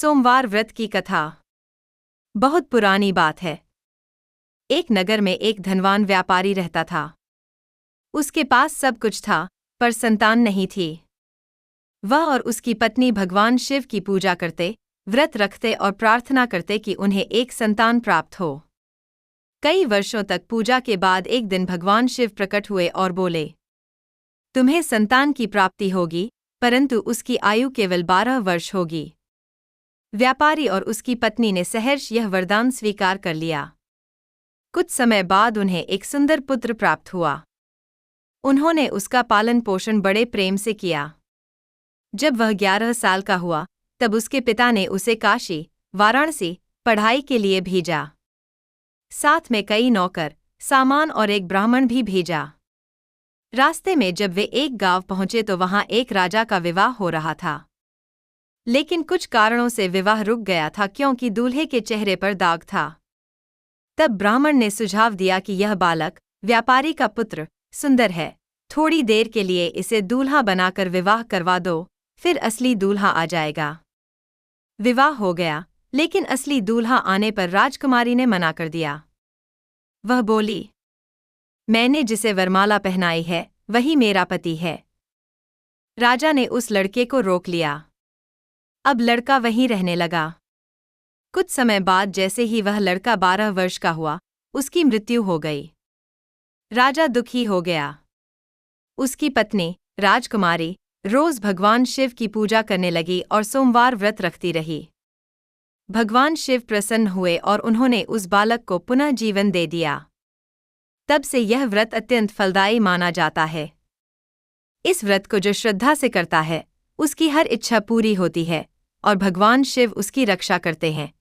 सोमवार व्रत की कथा। बहुत पुरानी बात है। एक नगर में एक धनवान व्यापारी रहता था। उसके पास सब कुछ था, पर संतान नहीं थी। वह और उसकी पत्नी भगवान शिव की पूजा करते, व्रत रखते और प्रार्थना करते कि उन्हें एक संतान प्राप्त हो। कई वर्षों तक पूजा के बाद एक दिन भगवान शिव प्रकट हुए और बोले, तुम्हें संतान की प्राप्ति होगी, परंतु उसकी आयु केवल 12 वर्ष होगी। व्यापारी और उसकी पत्नी ने सहर्ष यह वरदान स्वीकार कर लिया। कुछ समय बाद उन्हें एक सुंदर पुत्र प्राप्त हुआ। उन्होंने उसका पालन पोषण बड़े प्रेम से किया। जब वह 11 साल का हुआ, तब उसके पिता ने उसे काशी, वाराणसी पढ़ाई के लिए भेजा। साथ में कई नौकर, सामान और एक ब्राह्मण भी भेजा। रास्ते में जब वे एक गांव पहुंचे तो वहां एक राजा का विवाह हो रहा था। लेकिन कुछ कारणों से विवाह रुक गया था क्योंकि दूल्हे के चेहरे पर दाग था। तब ब्राह्मण ने सुझाव दिया कि यह बालक, व्यापारी का पुत्र, सुंदर है। थोड़ी देर के लिए इसे दूल्हा बनाकर विवाह करवा दो, फिर असली दूल्हा आ जाएगा। विवाह हो गया, लेकिन असली दूल्हा आने पर राजकुमारी ने मना कर दिया। वह बोली, मैंने जिसे वरमाला पहनाई है, वही मेरा पति है। राजा ने उस लड़के को रोक लिया। अब लड़का वहीं रहने लगा। कुछ समय बाद जैसे ही वह लड़का 12 वर्ष का हुआ, उसकी मृत्यु हो गई। राजा दुखी हो गया। उसकी पत्नी, राजकुमारी, रोज भगवान शिव की पूजा करने लगी और सोमवार व्रत रखती रही। भगवान शिव प्रसन्न हुए और उन्होंने उस बालक को पुनः जीवन दे दिया। तब से यह व्रत अत्यंत फलदायी माना जाता है। इस व्रत को जो श्रद्धा से करता है, उसकी हर इच्छा पूरी होती है और भगवान शिव उसकी रक्षा करते हैं।